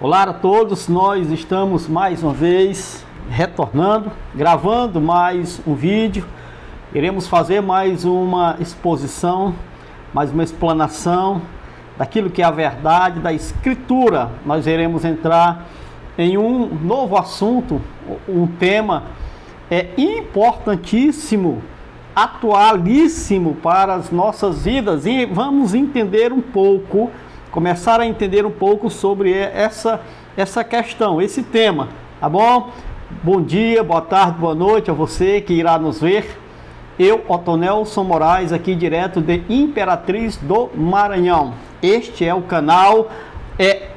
Olá a todos, nós estamos mais uma vez retornando, gravando mais um vídeo. Iremos fazer mais uma exposição, mais uma explanação daquilo que é a verdade da Escritura. Nós iremos entrar em um novo assunto, um tema importantíssimo, atualíssimo para as nossas vidas, e vamos entender um pouco, começar a entender um pouco sobre essa questão, esse tema, tá bom? Bom dia, boa tarde, boa noite a você que irá nos ver. Eu, Otonelson Moraes, aqui direto de Imperatriz do Maranhão. Este é o canal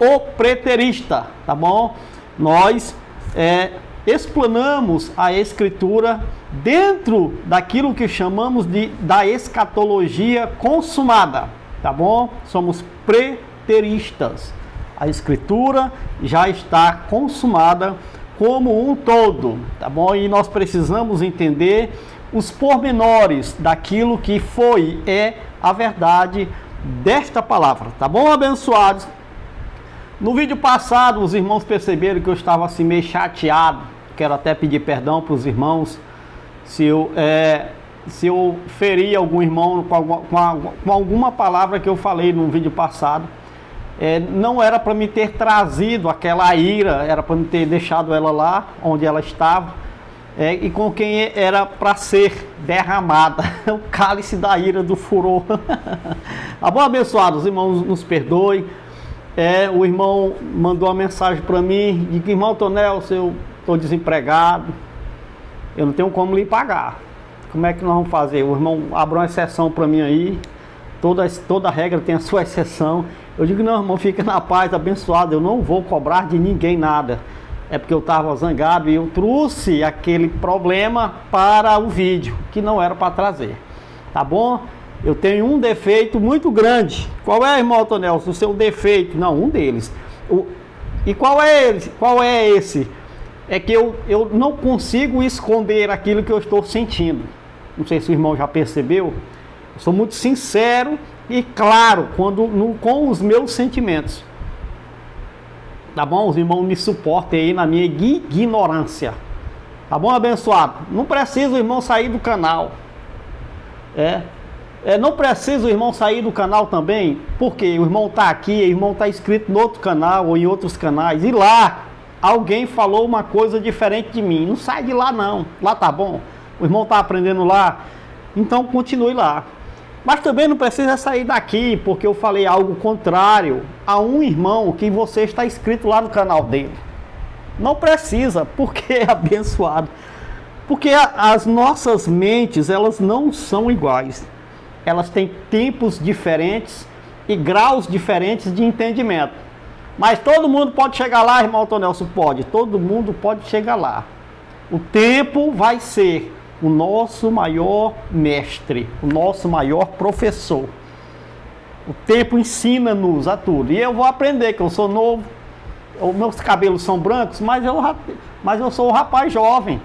O Preterista, tá bom? Nós explanamos a Escritura dentro daquilo que chamamos da escatologia consumada, tá bom? Somos preteristas. A Escritura já está consumada como um todo, tá bom? E nós precisamos entender os pormenores daquilo que a verdade desta palavra, tá bom, abençoados? No vídeo passado, os irmãos perceberam que eu estava assim meio chateado. Quero até pedir perdão para os irmãos se eu feri algum irmão com alguma palavra que eu falei no vídeo passado. Não era para me ter trazido aquela ira, era para me ter deixado ela lá onde ela estava, e com quem era para ser derramada, o cálice da ira do furor. Tá bom, abençoados? Os irmãos nos perdoem. O irmão mandou uma mensagem para mim, de que, irmão Tonelson, eu estou desempregado, eu não tenho como lhe pagar. Como é que nós vamos fazer? O irmão abriu uma exceção para mim aí, toda regra tem a sua exceção. Eu digo, não, irmão, fica na paz, abençoado, eu não vou cobrar de ninguém nada. É porque eu estava zangado e eu trouxe aquele problema para o vídeo, que não era para trazer, tá bom? Eu tenho um defeito muito grande. Qual é, irmão Tonelson, o seu defeito? Não, um deles. E qual é esse? É que eu não consigo esconder aquilo que eu estou sentindo. Não sei se o irmão já percebeu. Eu sou muito sincero e claro com os meus sentimentos. Tá bom? Os irmãos me suportem aí na minha ignorância. Tá bom, abençoado? Não precisa o irmão sair do canal. Não precisa o irmão sair do canal também, porque o irmão está aqui, o irmão está inscrito no outro canal ou em outros canais, e lá alguém falou uma coisa diferente de mim. Não sai de lá não, lá tá bom. O irmão está aprendendo lá, então continue lá. Mas também não precisa sair daqui, porque eu falei algo contrário a um irmão que você está inscrito lá no canal dele. Não precisa, porque é abençoado. Porque as nossas mentes, elas não são iguais. Elas têm tempos diferentes e graus diferentes de entendimento. Mas todo mundo pode chegar lá, irmão Tonelson, pode. Todo mundo pode chegar lá. O tempo vai ser o nosso maior mestre, o nosso maior professor. O tempo ensina-nos a tudo. E eu vou aprender, que eu sou novo. Os meus cabelos são brancos, mas eu sou um rapaz jovem.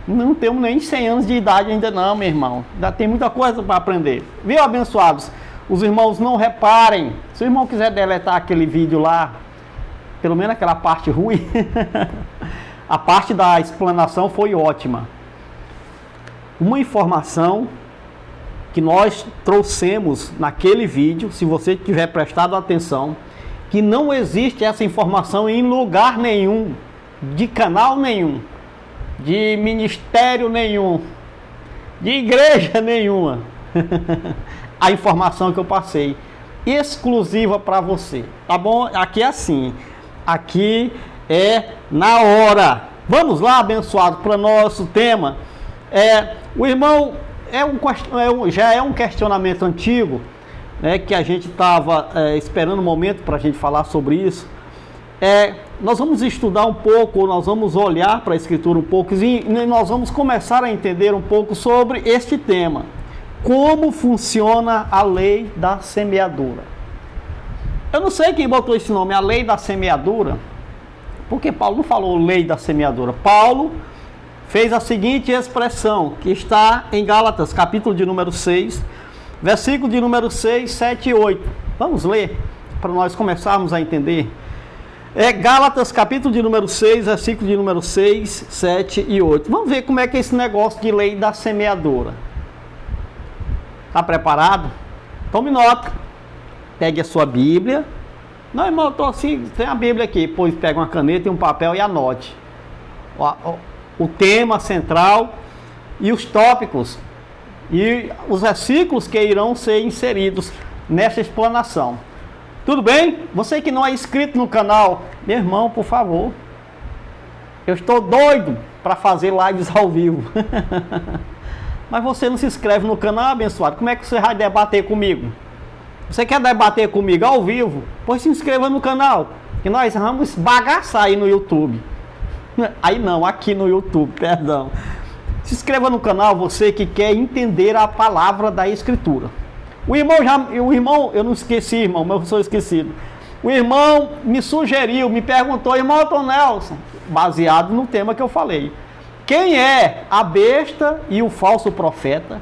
Não tenho nem 100 anos de idade ainda não, meu irmão. Ainda tem muita coisa para aprender. Viu, abençoados? Os irmãos não reparem. Se o irmão quiser deletar aquele vídeo lá, pelo menos aquela parte ruim, a parte da explanação foi ótima. Uma informação que nós trouxemos naquele vídeo, se você tiver prestado atenção, que não existe essa informação em lugar nenhum, de canal nenhum, de ministério nenhum, de igreja nenhuma. A informação que eu passei, exclusiva para você, tá bom? Aqui é assim, aqui é na hora. Vamos lá, abençoado, para nosso tema. O irmão já é um questionamento antigo, né, que a gente estava esperando um momento para a gente falar sobre isso. Nós vamos estudar um pouco, nós vamos olhar para a Escritura um pouco e nós vamos começar a entender um pouco sobre este tema. Como funciona a lei da semeadura. Eu não sei quem botou esse nome, a lei da semeadura, porque Paulo não falou lei da semeadura. Paulo fez a seguinte expressão, que está em Gálatas, capítulo de número 6, versículo de número 6, 7 e 8. Vamos ler, para nós começarmos a entender. É Gálatas, capítulo de número 6, versículo de número 6, 7 e 8. Vamos ver como é que é esse negócio de lei da semeadora. Está preparado? Tome nota. Pegue a sua Bíblia. Não, irmão, eu estou assim, tem a Bíblia aqui. Pois pega uma caneta e um papel e anote. O tema central e os tópicos e os versículos que irão ser inseridos nessa explanação. Tudo bem? Você que não é inscrito no canal, meu irmão, por favor. Eu estou doido para fazer lives ao vivo. Mas você não se inscreve no canal, abençoado. Como é que você vai debater comigo? Você quer debater comigo ao vivo? Pois se inscreva no canal, que nós vamos bagaçar aí no YouTube. Aí não, aqui no YouTube, perdão. Se inscreva no canal, você que quer entender a palavra da Escritura. O irmão, eu não esqueci, irmão, mas eu sou esquecido. O irmão me sugeriu, me perguntou, irmão Tom Nelson, baseado no tema que eu falei. Quem é a besta e o falso profeta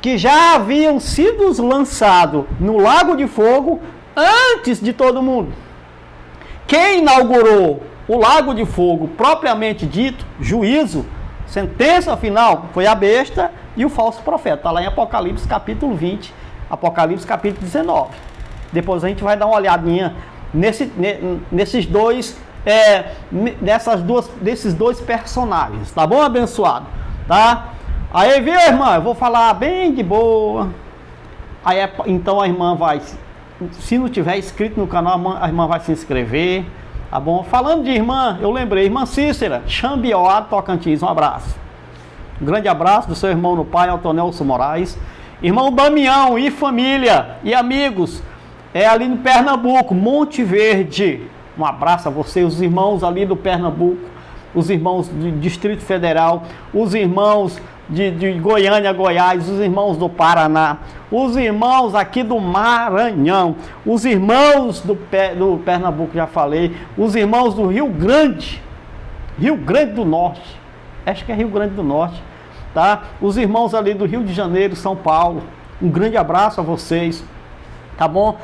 que já haviam sido lançados no lago de fogo antes de todo mundo? Quem inaugurou o lago de fogo, propriamente dito, juízo, sentença final, foi a besta e o falso profeta. Está lá em Apocalipse capítulo 20, Apocalipse capítulo 19. Depois a gente vai dar uma olhadinha nesses dois, desses dois personagens. Tá bom, abençoado? Tá? Aí, viu, irmã? Eu vou falar bem de boa. Aí, então a irmã vai, se não tiver inscrito no canal, a irmã vai se inscrever. Tá bom? Falando de irmã, eu lembrei, irmã Cícera, Xambioá, Tocantins, um abraço. Um grande abraço do seu irmão no pai, Altonelson Moraes. Irmão Damião e família e amigos, ali no Pernambuco, Monte Verde. Um abraço a vocês, os irmãos ali do Pernambuco, os irmãos do Distrito Federal, os irmãos de Goiânia, Goiás, os irmãos do Paraná, os irmãos aqui do Maranhão, os irmãos do Pernambuco, já falei, os irmãos do Rio Grande do Norte, acho que é Rio Grande do Norte, tá? Os irmãos ali do Rio de Janeiro, São Paulo, um grande abraço a vocês, tá bom?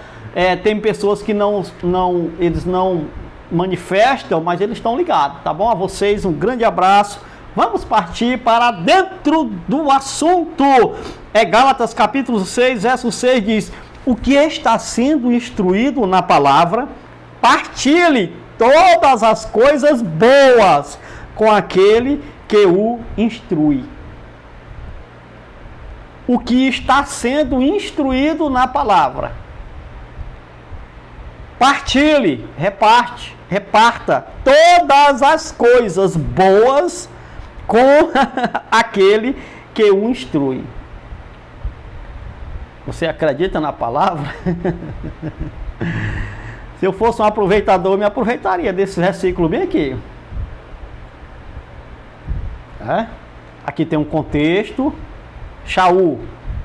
Tem pessoas que eles não manifestam, mas eles estão ligados, tá bom? A vocês um grande abraço. Vamos partir para dentro do assunto. Gálatas capítulo 6, verso 6 diz: o que está sendo instruído na palavra, partilhe todas as coisas boas com aquele que o instrui. O que está sendo instruído na palavra. Partilhe, reparta todas as coisas boas com aquele que o instrui. Você acredita na palavra? Se eu fosse um aproveitador, eu me aproveitaria desse versículo bem aqui. Aqui tem um contexto.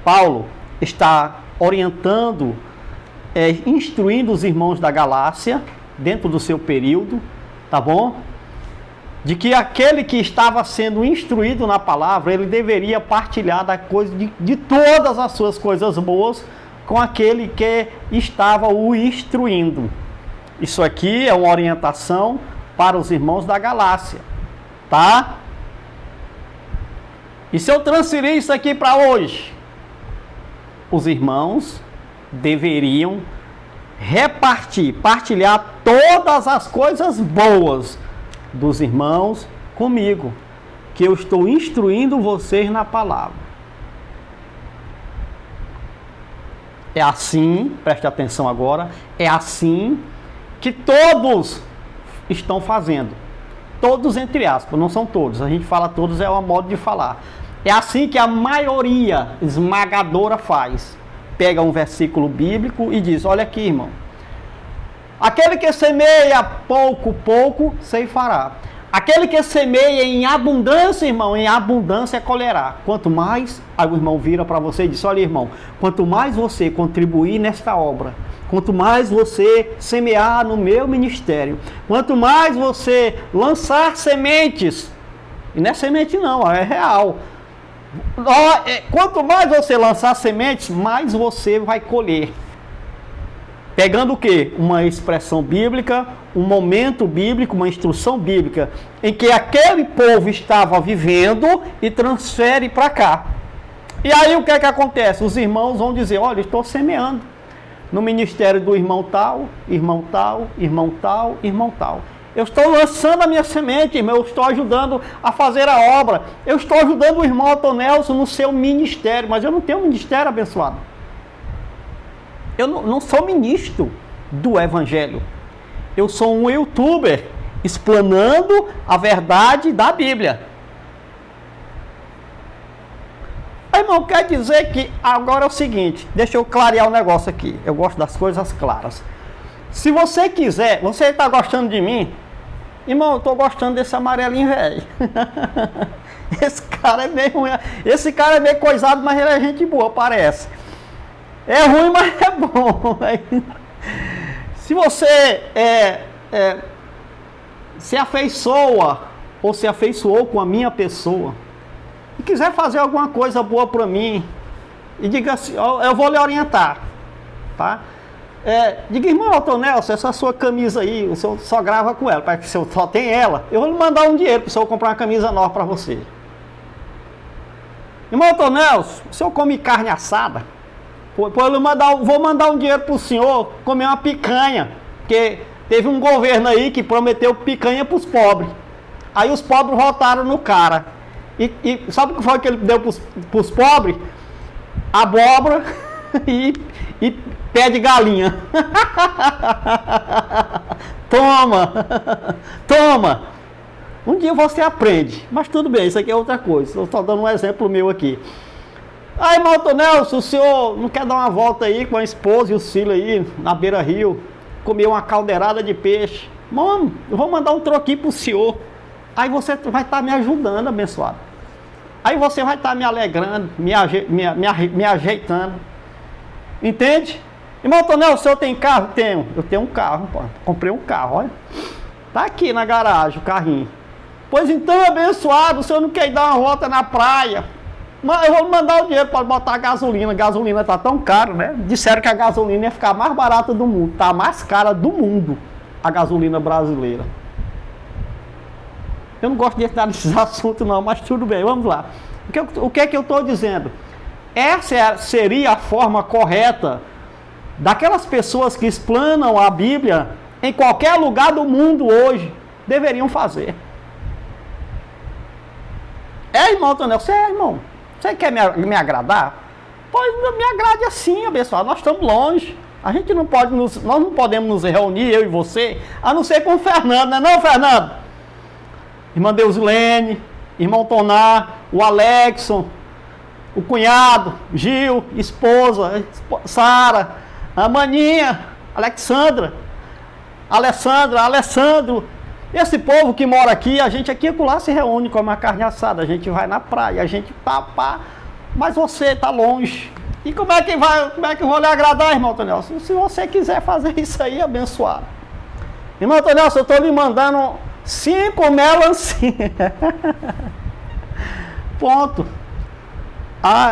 Paulo está orientando, instruindo os irmãos da Galácia, dentro do seu período, tá bom? De que aquele que estava sendo instruído na palavra, ele deveria partilhar da coisa de todas as suas coisas boas com aquele que estava o instruindo. Isso aqui é uma orientação para os irmãos da Galácia, tá? E se eu transferir isso aqui para hoje, os irmãos deveriam partilhar todas as coisas boas dos irmãos comigo, que eu estou instruindo vocês na palavra. É assim, preste atenção agora, é assim que todos estão fazendo. Todos entre aspas, não são todos, a gente fala todos, é um modo de falar. É assim que a maioria esmagadora faz. Pega um versículo bíblico e diz: olha aqui, irmão, aquele que semeia pouco ceifará. Aquele que semeia em abundância, irmão, em abundância colherá. Quanto mais, aí o irmão vira para você e diz: olha, irmão, quanto mais você contribuir nesta obra, quanto mais você semear no meu ministério, quanto mais você lançar sementes, e não é semente não, é real. Quanto mais você lançar sementes, mais você vai colher. Pegando o quê? Uma expressão bíblica, um momento bíblico, uma instrução bíblica, em que aquele povo estava vivendo e transfere para cá. E aí o que é que acontece? Os irmãos vão dizer, olha, estou semeando no ministério do irmão tal, irmão tal, irmão tal, irmão tal. Eu estou lançando a minha semente, irmão, eu estou ajudando a fazer a obra. Eu estou ajudando o irmão Otonelson no seu ministério, mas eu não tenho um ministério abençoado. Eu não sou ministro do Evangelho. Eu sou um youtuber explanando a verdade da Bíblia. Irmão, quer dizer que agora é o seguinte, deixa eu clarear o negócio aqui. Eu gosto das coisas claras. Se você quiser, você está gostando de mim? Irmão, eu estou gostando desse amarelinho velho. Esse cara é meio ruim. Esse cara é meio coisado, mas ele é gente boa, parece. É ruim, mas é bom. Se você se afeiçoa ou se afeiçoou com a minha pessoa e quiser fazer alguma coisa boa para mim, e diga assim, eu vou lhe orientar, tá? Diga, irmão Otonelson, essa sua camisa aí, o senhor só grava com ela, porque o senhor só tem ela, eu vou lhe mandar um dinheiro para o senhor comprar uma camisa nova para você. Irmão Otonelson, o senhor come carne assada? Vou mandar um dinheiro para o senhor comer uma picanha, porque teve um governo aí que prometeu picanha para os pobres. Aí os pobres votaram no cara. E sabe o que foi que ele deu para os pobres? Abóbora e pé de galinha. Toma! Um dia você aprende, mas tudo bem, isso aqui é outra coisa. Eu estou dando um exemplo meu aqui. Aí, irmão Otonelson, o senhor não quer dar uma volta aí com a esposa e os filhos aí na beira-rio, comer uma caldeirada de peixe? Mano, eu vou mandar um troquinho pro senhor. Aí você vai estar me ajudando, abençoado. Aí você vai estar me alegrando, me ajeitando. Entende? Irmão Otonelson, o senhor tem carro? Tenho. Eu tenho um carro, pô. Comprei um carro, olha. Tá aqui na garagem o carrinho. Pois então, abençoado, o senhor não quer ir dar uma volta na praia? Eu vou mandar o dinheiro para botar a gasolina. A gasolina tá tão caro, né? Disseram que a gasolina ia ficar mais barata do mundo. Tá mais cara do mundo a gasolina brasileira. Eu não gosto de entrar nesses assuntos não, mas tudo bem, vamos lá. O que é que eu estou dizendo? Essa seria a forma correta daquelas pessoas que explanam a Bíblia em qualquer lugar do mundo hoje deveriam fazer. Irmão Otonelson, irmão, você quer me agradar? Pois me agrade assim, abençoado. Nós estamos longe. A gente não pode nós não podemos nos reunir, eu e você, a não ser com o Fernando, não é não, Fernando? Irmã Deusilene, irmão Tonar, o Alexson, o cunhado, Gil, esposa, Sara, a maninha, Alexandro, esse povo que mora aqui, a gente aqui e acolá se reúne com uma carne assada, a gente vai na praia, a gente mas você está longe. E como é que eu vou lhe agradar, irmão Otonelson? Se você quiser fazer isso aí, abençoado. Irmão Otonelson, eu estou lhe mandando 5 melancias. Ponto.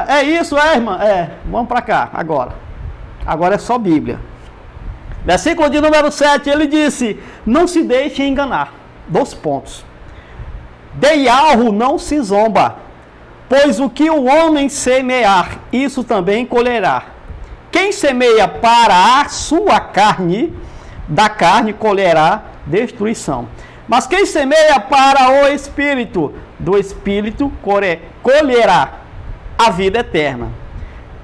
É isso, irmã? Vamos para cá, agora. Agora é só Bíblia. Versículo de número 7, ele disse, não se deixe enganar. 2 pontos. De alvo não se zomba, pois o que o homem semear, isso também colherá. Quem semeia para a sua carne, da carne colherá destruição. Mas quem semeia para o Espírito, do Espírito colherá a vida eterna.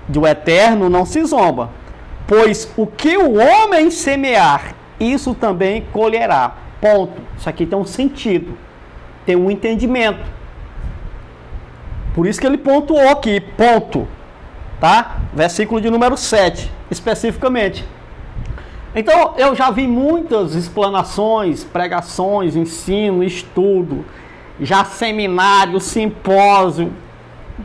Do eterno não se zomba, pois o que o homem semear, isso também colherá. Ponto. Isso aqui tem um sentido, tem um entendimento. Por isso que ele pontuou aqui, ponto. Tá? Versículo de número 7, especificamente. Então, eu já vi muitas explanações, pregações, ensino, estudo, já seminário, simpósio,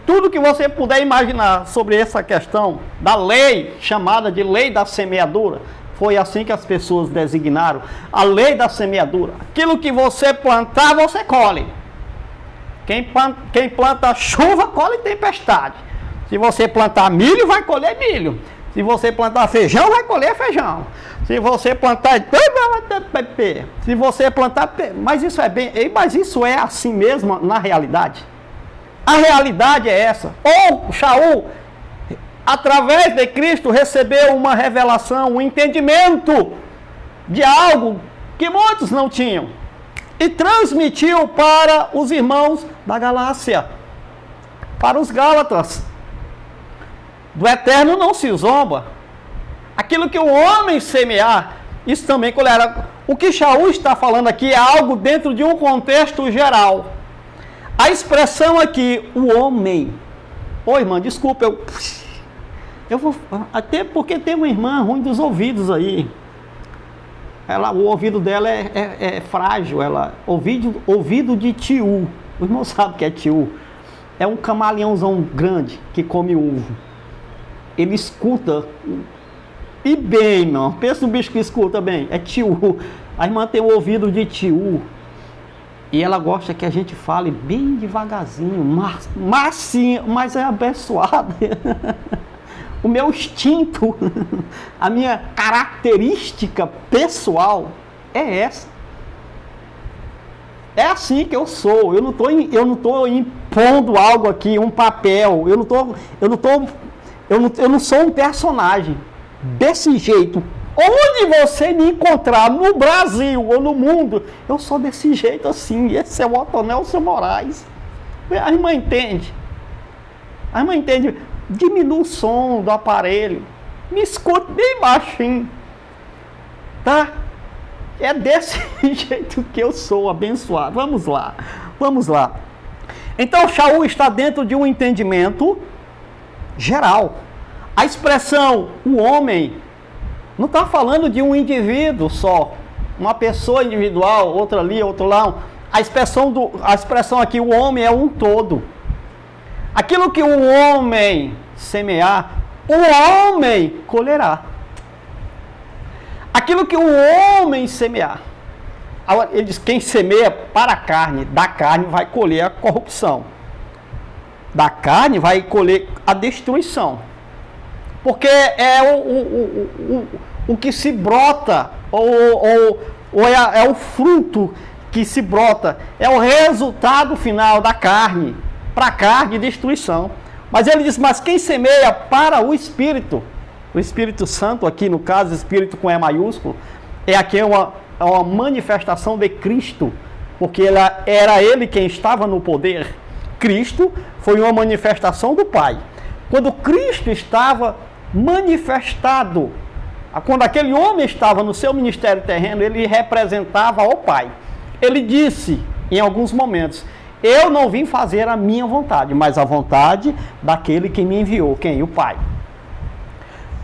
tudo que você puder imaginar sobre essa questão da lei, chamada de lei da semeadura. Foi assim que as pessoas designaram a lei da semeadura. Aquilo que você plantar, você colhe. Quem planta chuva, colhe tempestade. Se você plantar milho, vai colher milho. Se você plantar feijão, vai colher feijão. Se você plantar... Se você plantar... Mas isso é bem... Mas isso é assim mesmo na realidade? A realidade é essa. Ou Shaul, através de Cristo, recebeu uma revelação, um entendimento de algo que muitos não tinham. E transmitiu para os irmãos da Galácia, para os Gálatas. Do eterno não se zomba. Aquilo que o homem semear, isso também colherá. O que Shaul está falando aqui é algo dentro de um contexto geral. A expressão aqui, o homem. Ô irmã, desculpa, eu vou. Até porque tem uma irmã ruim dos ouvidos aí. O ouvido dela é frágil. Ouvido de tio. O irmão sabe o que é tio. É um camaleãozão grande que come ovo. Ele escuta, e bem, não. Pensa no bicho que escuta bem, é tio. A irmã tem o ouvido de tio. E ela gosta que a gente fale bem devagarzinho, massinho, mas é abençoada. O meu instinto, a minha característica pessoal é essa. É assim que eu sou. Eu não tô impondo algo aqui, um papel. Eu não sou um personagem desse jeito. Onde você me encontrar, no Brasil ou no mundo, eu sou desse jeito assim. Esse é o Otonelson Moraes. A irmã entende. A irmã entende. Diminua o som do aparelho. Me escute bem baixinho. Tá? É desse jeito que eu sou abençoado. Vamos lá. Vamos lá. Então, Shaul está dentro de um entendimento geral. A expressão o homem não está falando de um indivíduo só, uma pessoa individual, outra ali, outra lá. A expressão aqui, o homem é um todo. Aquilo que o homem semear, o homem colherá. Aquilo que o homem semear. Ele diz, quem semeia para a carne, da carne vai colher a corrupção. Da carne vai colher a destruição. Porque é o que se brota, ou é o fruto que se brota, é o resultado final da carne, para a carne destruição. Mas ele diz, mas quem semeia para o Espírito Santo, aqui no caso, Espírito com E maiúsculo, é uma manifestação de Cristo, porque era ele quem estava no poder. Cristo foi uma manifestação do Pai. Quando Cristo estava manifestado, quando aquele homem estava no seu ministério terreno, ele representava o Pai. Ele disse, em alguns momentos, eu não vim fazer a minha vontade, mas a vontade daquele que me enviou. Quem? O Pai.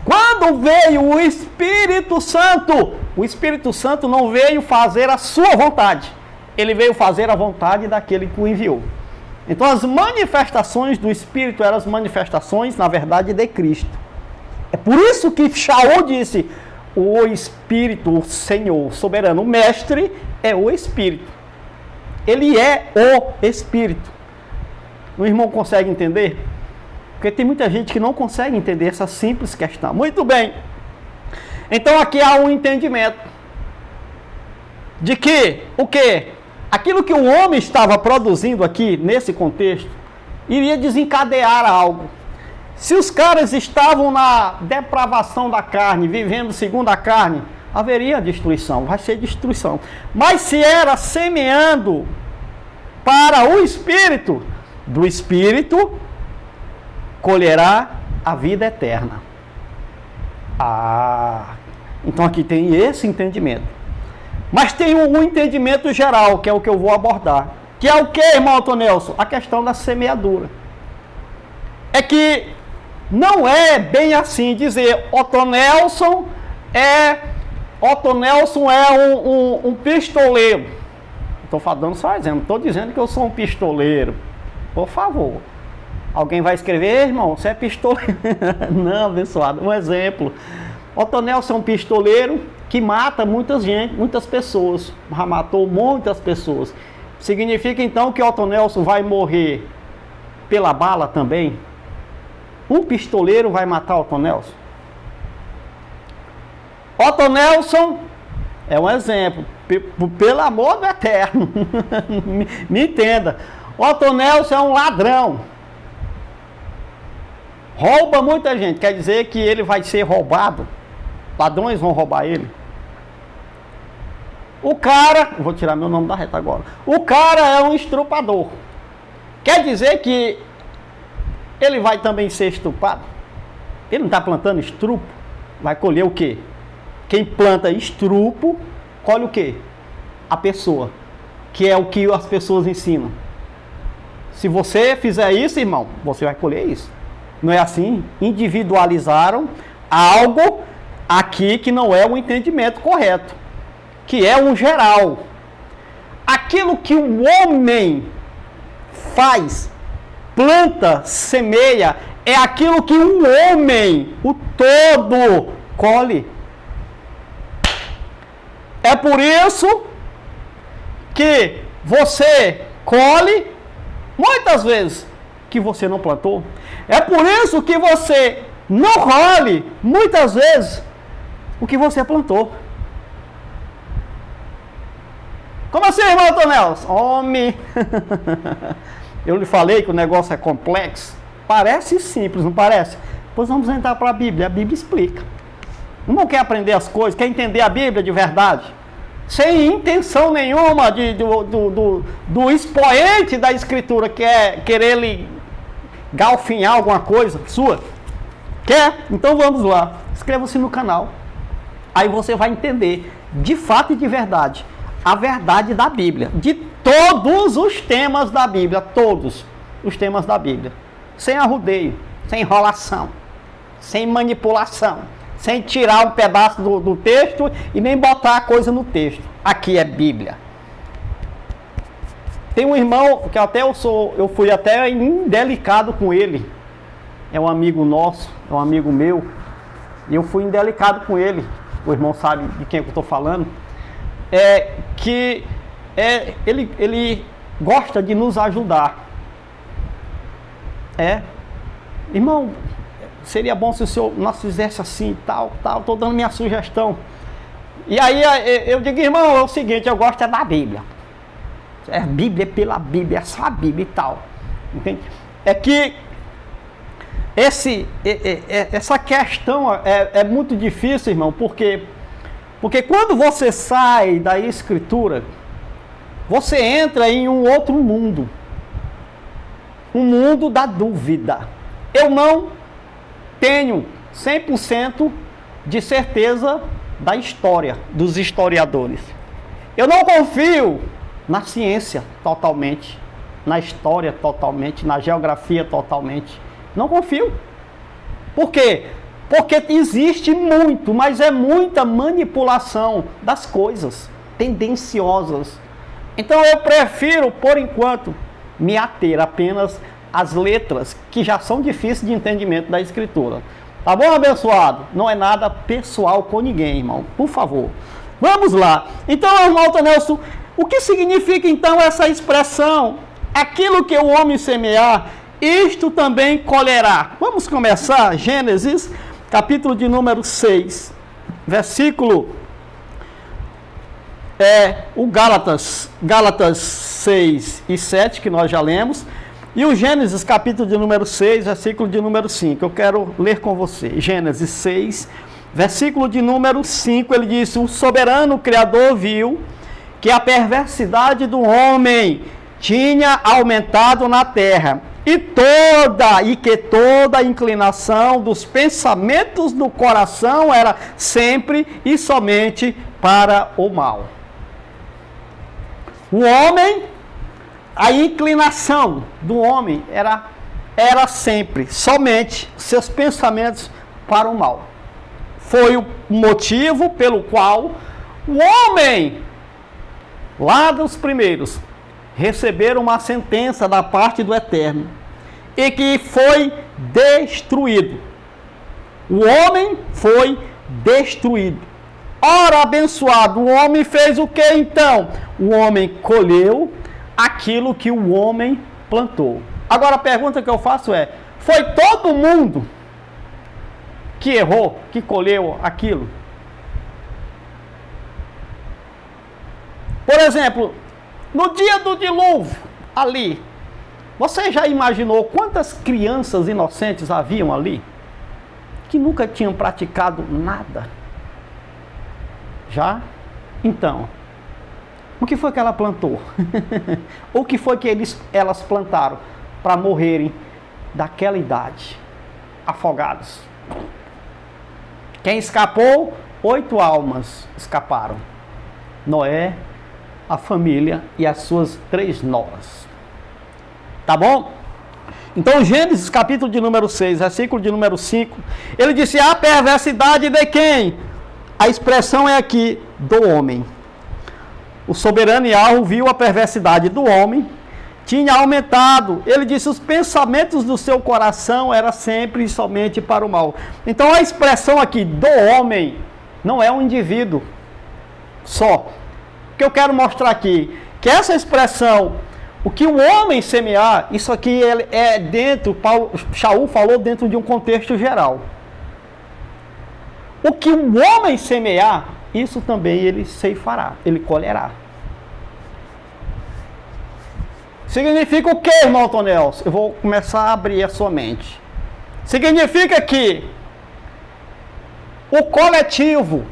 Quando veio o Espírito Santo não veio fazer a sua vontade. Ele veio fazer a vontade daquele que o enviou. Então as manifestações do Espírito eram as manifestações, na verdade, de Cristo. É por isso que Shaul disse, o Espírito, o Senhor, soberano, o Mestre, é o Espírito. Ele é o Espírito. O irmão consegue entender? Porque tem muita gente que não consegue entender essa simples questão. Muito bem. Então aqui há um entendimento de que, o quê? Aquilo que o homem estava produzindo aqui, nesse contexto, iria desencadear algo. Se os caras estavam na depravação da carne, vivendo segundo a carne, haveria destruição, vai ser destruição. Mas se era semeando para o Espírito, do Espírito colherá a vida eterna. Então aqui tem esse entendimento. Mas tem um entendimento geral, que é o que eu vou abordar. Que é o que, irmão Otonelson? A questão da semeadura. É que não é bem assim dizer Otonelson é um pistoleiro. Estou dando só exemplo, estou dizendo que eu sou um pistoleiro. Por favor. Alguém vai escrever, irmão, você é pistoleiro. Não, abençoado. Um exemplo. Otonelson é um pistoleiro que mata muitas pessoas. Já matou muitas pessoas. Significa então que Otonelson vai morrer pela bala também? Um pistoleiro vai matar Otonelson? Otto Nelson é um exemplo, pelo amor do eterno, me entenda. Otto Nelson é um ladrão, rouba muita gente, quer dizer que ele vai ser roubado, ladrões vão roubar ele. O cara, vou tirar meu nome da reta agora, o cara é um estrupador, quer dizer que ele vai também ser estrupado? Ele não está plantando estrupo, vai colher o quê? Quem planta estrupo, colhe o quê? A pessoa, que é o que as pessoas ensinam. Se você fizer isso, irmão, você vai colher isso. Não é assim? Individualizaram algo aqui que não é o entendimento correto, que é um geral. Aquilo que o homem faz, planta, semeia, é aquilo que um homem, o todo, colhe. É por isso que você colhe muitas vezes que você não plantou. É por isso que você não colhe muitas vezes o que você plantou. Como assim, irmão Tonelson? Homem, eu lhe falei que o negócio é complexo. Parece simples, não parece? Pois vamos entrar para a Bíblia explica. Não quer aprender as coisas, quer entender a Bíblia de verdade, sem intenção nenhuma do expoente da Escritura, que é querer lhe galfinhar alguma coisa sua. Quer? Então vamos lá. Inscreva-se no canal. Aí você vai entender, de fato e de verdade, a verdade da Bíblia. De todos os temas da Bíblia. Todos os temas da Bíblia. Sem arrudeio, sem enrolação, sem manipulação, sem tirar um pedaço do texto e nem botar a coisa no texto. Aqui é Bíblia. Tem um irmão que até eu fui até indelicado com ele. É um amigo nosso, é um amigo meu. E eu fui indelicado com ele. O irmão sabe de quem eu estou falando. Ele gosta de nos ajudar. Irmão, seria bom se o senhor nós fizesse assim, tal, estou dando minha sugestão. E aí eu digo, irmão, é o seguinte, eu gosto da Bíblia. Bíblia pela Bíblia, é só a Bíblia e tal. Entende? É que essa questão é muito difícil, irmão, porque quando você sai da Escritura, você entra em um outro mundo. Um mundo da dúvida. Eu não tenho 100% de certeza da história, dos historiadores. Eu não confio na ciência totalmente, na história totalmente, na geografia totalmente. Não confio. Por quê? Porque existe muito, mas é muita manipulação das coisas, tendenciosas. Então eu prefiro, por enquanto, me ater apenas às letras, que já são difíceis de entendimento da Escritura. Tá bom, abençoado? Não é nada pessoal com ninguém, irmão. Por favor. Vamos lá. Então, irmão Tonelson, o que significa então essa expressão? Aquilo que o homem semear, isto também colherá. Vamos começar, Gênesis, capítulo de número 6, versículo, o Gálatas 6 e 7, que nós já lemos, e o Gênesis, capítulo de número 6, versículo de número 5, eu quero ler com você. Gênesis 6, versículo de número 5, ele diz: o soberano Criador viu que a perversidade do homem tinha aumentado na terra, e que toda a inclinação dos pensamentos do coração era sempre e somente para o mal. O homem, a inclinação do homem era sempre, somente, seus pensamentos para o mal. Foi o motivo pelo qual o homem, lá dos primeiros, receberam uma sentença da parte do Eterno e que foi destruído. O homem foi destruído. Ora, abençoado, o homem fez o que então? O homem colheu aquilo que o homem plantou. Agora a pergunta que eu faço é: foi todo mundo que errou, que colheu aquilo? Por exemplo, no dia do dilúvio, ali, você já imaginou quantas crianças inocentes haviam ali? Que nunca tinham praticado nada? Já? Então, o que foi que ela plantou? O que foi que elas plantaram para morrerem daquela idade, afogados? Quem escapou? 8 almas escaparam. Noé, a família e as suas 3 noras. Tá bom? Então, Gênesis, capítulo de número 6, versículo de número 5, ele disse: a perversidade de quem? A expressão é aqui, do homem. O soberano Yahweh viu a perversidade do homem, tinha aumentado. Ele disse: os pensamentos do seu coração eram sempre e somente para o mal. Então, a expressão aqui, do homem, não é um indivíduo só. O que eu quero mostrar aqui, que essa expressão, o que o homem semear, isso aqui é dentro, Shaul falou dentro de um contexto geral. O que o homem semear, isso também ele ceifará, ele colherá. Significa o que, irmão Tonel? Eu vou começar a abrir a sua mente. Significa que o coletivo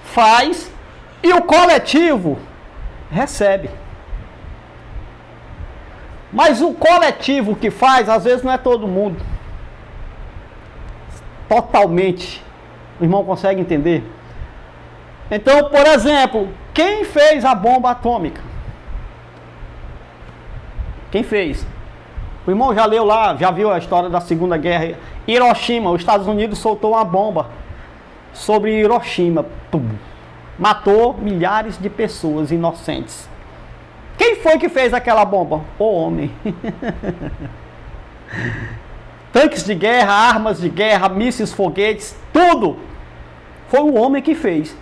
faz e o coletivo recebe. Mas o coletivo que faz, às vezes não é todo mundo. Totalmente. O irmão consegue entender? Então, por exemplo, quem fez a bomba atômica? Quem fez? O irmão já leu lá, já viu a história da Segunda Guerra. Hiroshima, os Estados Unidos soltou uma bomba sobre Hiroshima. Pum. Matou milhares de pessoas inocentes. Quem foi que fez aquela bomba? O homem. Tanques de guerra, armas de guerra, mísseis, foguetes, tudo. Foi o homem que fez.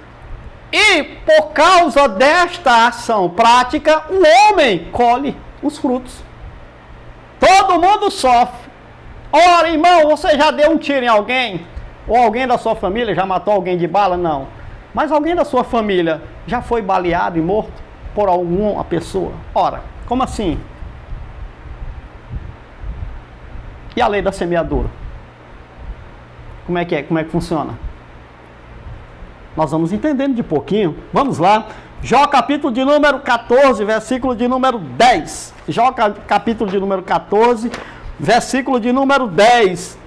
E por causa desta ação prática, o homem colhe os frutos. Todo mundo sofre. Ora, irmão, você já deu um tiro em alguém? Ou alguém da sua família já matou alguém de bala? Não. Mas alguém da sua família já foi baleado e morto por alguma pessoa? Ora, como assim? E a lei da semeadura? Como é que é? Como é que funciona? Nós vamos entendendo de pouquinho. Vamos lá. Jó capítulo de número 14, versículo de número 10. Jó capítulo de número 14, versículo de número 10.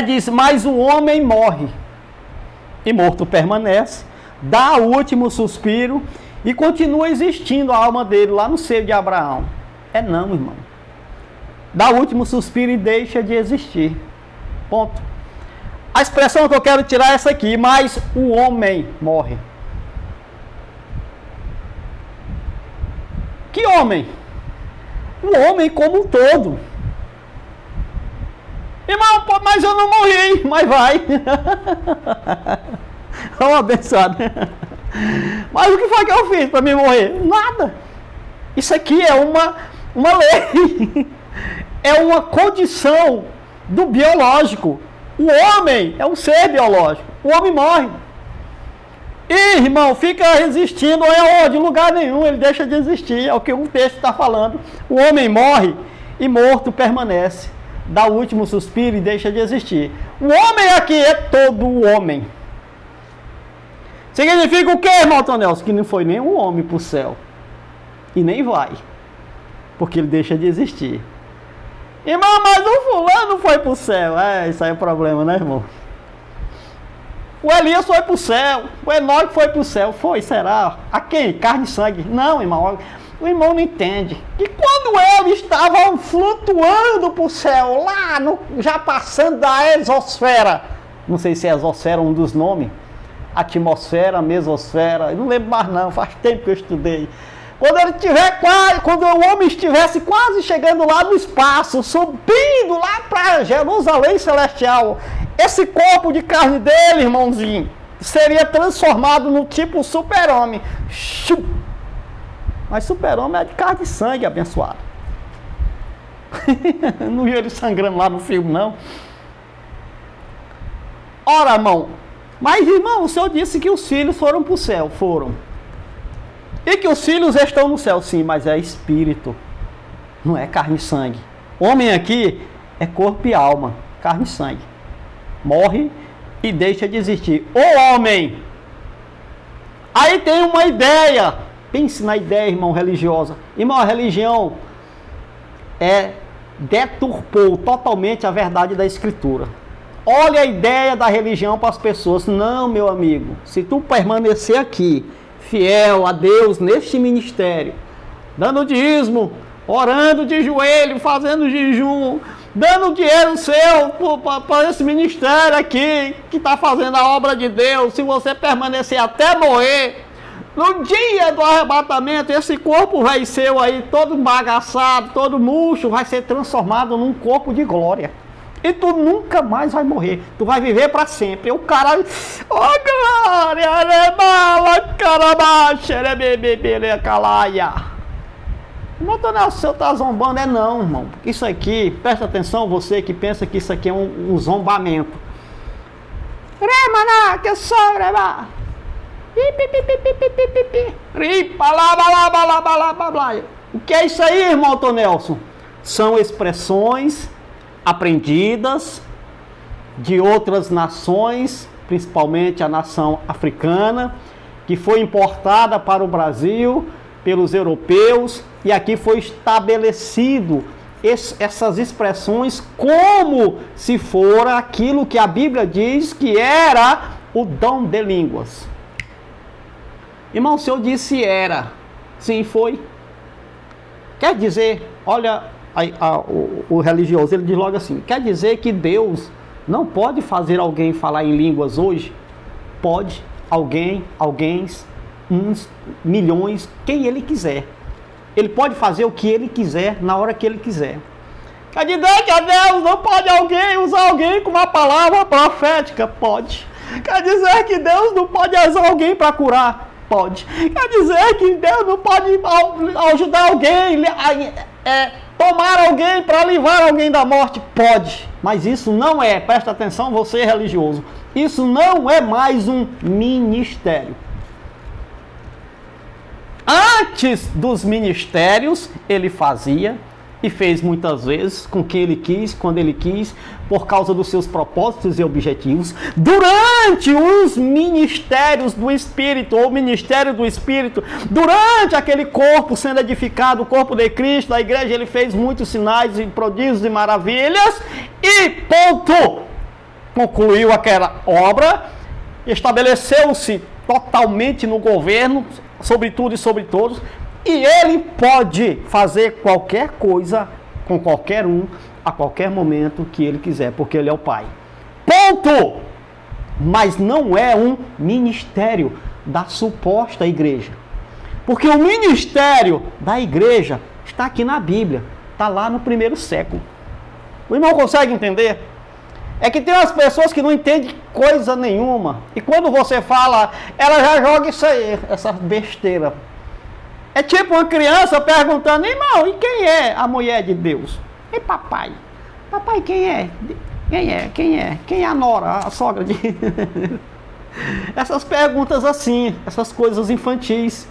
Diz: mas o homem morre, e morto permanece, dá o último suspiro, e continua existindo a alma dele lá no seio de Abraão. Não, irmão. Dá o último suspiro e deixa de existir. Ponto. A expressão que eu quero tirar é essa aqui: mas o homem morre. Que homem? O homem como um todo. Irmão, mas eu não morri. Mas vai. Vamos abençoado. Mas o que foi que eu fiz para me morrer? Nada. Isso aqui é uma lei. É uma condição do biológico. O homem é um ser biológico. O homem morre. E, irmão, fica resistindo em lugar nenhum. Ele deixa de existir. É o que um texto está falando. O homem morre e morto permanece. Dá o último suspiro e deixa de existir. O homem aqui é todo o homem. Significa o que, irmão Tonelson? Que não foi nem um homem para o céu. E nem vai. Porque ele deixa de existir. Irmão, mas o fulano foi para o céu. Isso aí é problema, né, irmão? O Elias foi para o céu. O Enoque foi para o céu. Foi, será? A quem? Carne e sangue. Não, irmão. O irmão não entende. E quando ele estava flutuando para o céu, lá, já passando da exosfera. Não sei se é exosfera um dos nomes. Atmosfera, mesosfera. Eu não lembro mais não. Faz tempo que eu estudei. Quando o homem estivesse quase chegando lá no espaço, subindo lá para Jerusalém celestial, esse corpo de carne dele, irmãozinho, seria transformado no tipo super-homem. Mas super-homem é de carne e sangue, abençoado. Não viu ele sangrando lá no filme, não? Ora, irmão, Mas, irmão, o Senhor disse que os filhos foram para o céu. Foram. E que os filhos estão no céu, sim, mas é espírito. Não é carne e sangue. Homem aqui é corpo e alma. Carne e sangue. Morre e deixa de existir. O homem. Aí tem uma ideia. Pense na ideia, irmão, religiosa. Irmão, a religião deturpou totalmente a verdade da Escritura. Olha a ideia da religião para as pessoas. Não, meu amigo, se tu permanecer aqui, fiel a Deus neste ministério, dando dízimo, orando de joelho, fazendo jejum, dando dinheiro seu para esse ministério aqui, que está fazendo a obra de Deus, se você permanecer até morrer, no dia do arrebatamento, esse corpo vai ser aí todo bagaçado, todo murcho, vai ser transformado num corpo de glória. E tu nunca mais vai morrer. Tu vai viver para sempre. E o cara... glória! Irmão, o senhor tá zombando? Não, irmão. Isso aqui, presta atenção, você que pensa que isso aqui é um zombamento. Que sobra, o que é isso aí, irmão Tonelson? São expressões aprendidas de outras nações, principalmente a nação africana, que foi importada para o Brasil pelos europeus, e aqui foi estabelecido essas expressões como se fora aquilo que a Bíblia diz que era o dom de línguas. Irmão, o Senhor disse era. Sim, foi. Quer dizer, olha o religioso, ele diz logo assim, quer dizer que Deus não pode fazer alguém falar em línguas hoje? Pode. Alguém, uns, milhões, quem ele quiser. Ele pode fazer o que ele quiser, na hora que ele quiser. Quer dizer que Deus não pode usar alguém com uma palavra profética? Pode. Quer dizer que Deus não pode usar alguém para curar? Pode. Quer dizer que Deus não pode ajudar alguém, tomar alguém para livrar alguém da morte? Pode. Mas isso não é, presta atenção você religioso, isso não é mais um ministério. Antes dos ministérios, ele fazia e fez muitas vezes com quem ele quis, quando ele quis, por causa dos seus propósitos e objetivos. Durante os ministérios do Espírito, ou ministério do Espírito, durante aquele corpo sendo edificado, o corpo de Cristo, a igreja, ele fez muitos sinais e prodígios e maravilhas, e ponto! Concluiu aquela obra, estabeleceu-se totalmente no governo, sobre tudo e sobre todos, e ele pode fazer qualquer coisa com qualquer um, a qualquer momento que ele quiser, porque ele é o Pai. Ponto! Mas não é um ministério da suposta igreja. Porque o ministério da igreja está aqui na Bíblia, está lá no 1º século. O irmão consegue entender? É que tem umas pessoas que não entendem coisa nenhuma. E quando você fala, ela já joga isso aí, essa besteira. É tipo uma criança perguntando, irmão, e quem é a mulher de Deus? E papai? Papai quem é? Quem é a nora, a sogra de... Essas perguntas assim, essas coisas infantis.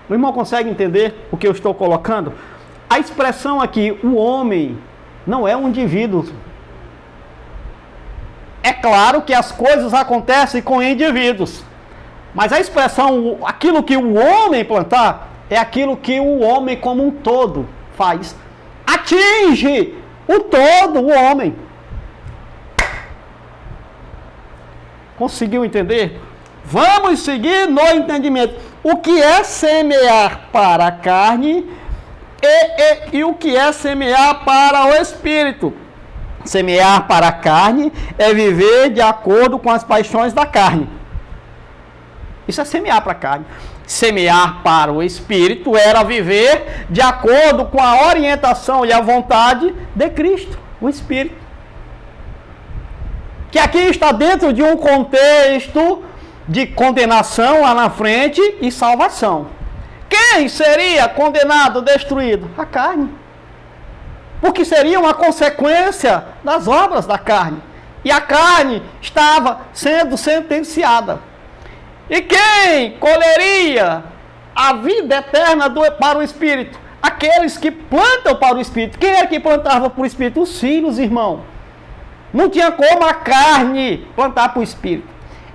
O irmão consegue entender o que eu estou colocando? A expressão aqui, o homem, não é um indivíduo. É claro que as coisas acontecem com indivíduos, mas a expressão, aquilo que o homem plantar, é aquilo que o homem como um todo faz. Atinge o todo, o homem. Conseguiu entender? Vamos seguir no entendimento. O que é semear para a carne e o que é semear para o espírito. Semear para a carne é viver de acordo com as paixões da carne. Isso é semear para a carne. Semear para o espírito era viver de acordo com a orientação e a vontade de Cristo, o Espírito. Que aqui está dentro de um contexto de condenação lá na frente e salvação. Quem seria condenado, destruído? A carne. Porque seria uma consequência das obras da carne. e a carne estava sendo sentenciada. E quem colheria a vida eterna para o Espírito? Aqueles que plantam para o Espírito. Quem é que plantava para o Espírito? Os filhos, irmão. Não tinha como a carne plantar para o Espírito.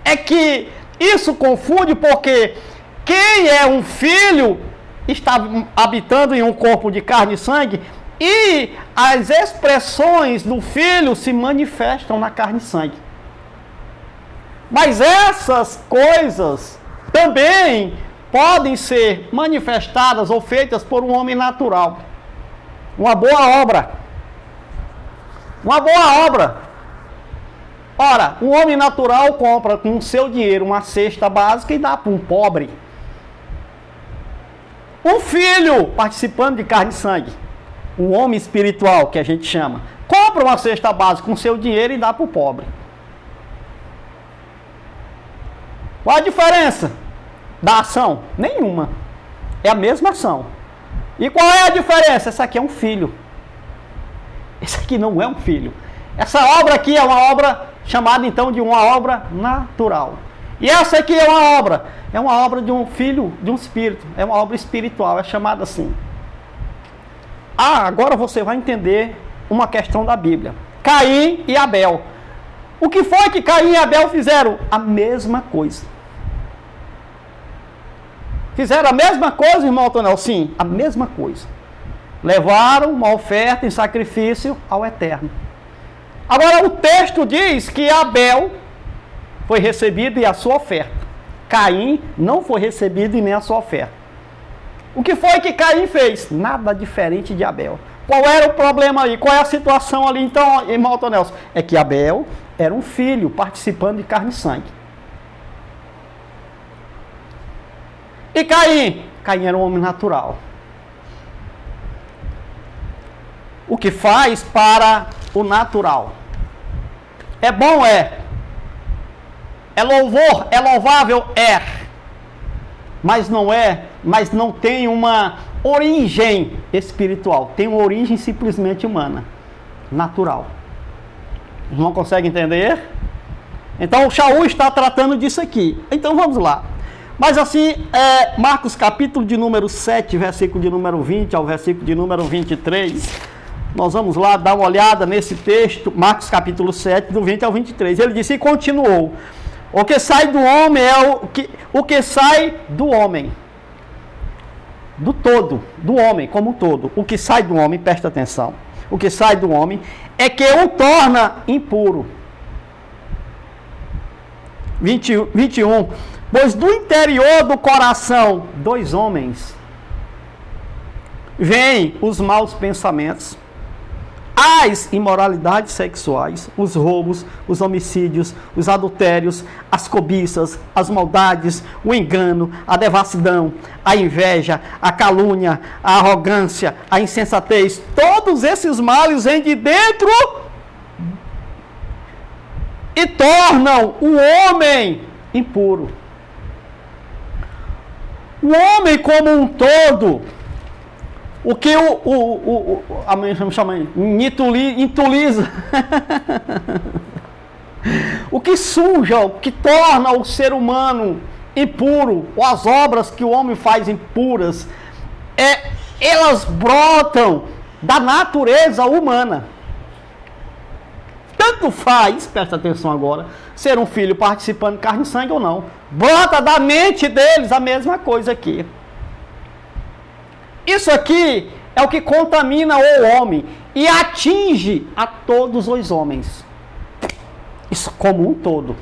É que isso confunde porque quem é um filho está habitando em um corpo de carne e sangue e as expressões do filho se manifestam na carne e sangue. Mas essas coisas também podem ser manifestadas ou feitas por um homem natural. Uma boa obra. Uma boa obra. Ora, um homem natural compra com o seu dinheiro uma cesta básica e dá para um pobre. Um filho participando de carne e sangue, um homem espiritual que a gente chama, compra uma cesta básica com o seu dinheiro e dá para o pobre. Qual a diferença da ação? Nenhuma. É a mesma ação. E qual é a diferença? Essa aqui é um filho. Esse aqui não é um filho. Essa obra aqui é uma obra chamada então de uma obra natural. E essa aqui é uma obra de um filho, de um espírito. É uma obra espiritual, é chamada assim. Agora você vai entender uma questão da Bíblia. Caim e Abel. O que foi que Caim e Abel fizeram? A mesma coisa. Fizeram a mesma coisa, irmão Antonel? Sim, a mesma coisa. Levaram uma oferta em sacrifício ao Eterno. Agora o texto diz que Abel foi recebido e a sua oferta. Caim não foi recebido e nem a sua oferta. O que foi que Caim fez? Nada diferente de Abel. Qual era o problema aí? Qual é a situação ali? Então, irmão Antonel, é que Abel era um filho participando de carne e sangue. E Caim? Caim era um homem natural. O que faz para o natural? É bom? É. É louvor? É louvável? É. Mas não tem uma origem espiritual. Tem uma origem simplesmente humana. Natural. Não consegue entender? Então o Shaul está tratando disso aqui. Então vamos lá. Mas assim, Marcos capítulo de número 7, versículo de número 20 ao versículo de número 23. Nós vamos lá dar uma olhada nesse texto, Marcos capítulo 7, do 20 ao 23. Ele disse e continuou: o que sai do homem é o que sai do homem. Do todo, do homem como um todo. O que sai do homem, presta atenção. O que sai do homem é que o torna impuro. 21. Pois do interior do coração, dois homens, vêm os maus pensamentos, as imoralidades sexuais, os roubos, os homicídios, os adultérios, as cobiças, as maldades, o engano, a devassidão, a inveja, a calúnia, a arrogância, a insensatez. Todos esses males vêm de dentro e tornam o homem impuro. O homem como um todo, o que a mãe chama entuliza, o que suja, o que torna o ser humano impuro, ou as obras que o homem faz impuras, elas brotam da natureza humana. Tanto faz, presta atenção agora, ser um filho participando de carne e sangue ou não. Brota da mente deles a mesma coisa aqui. Isso aqui é o que contamina o homem e atinge a todos os homens. Isso como um todo.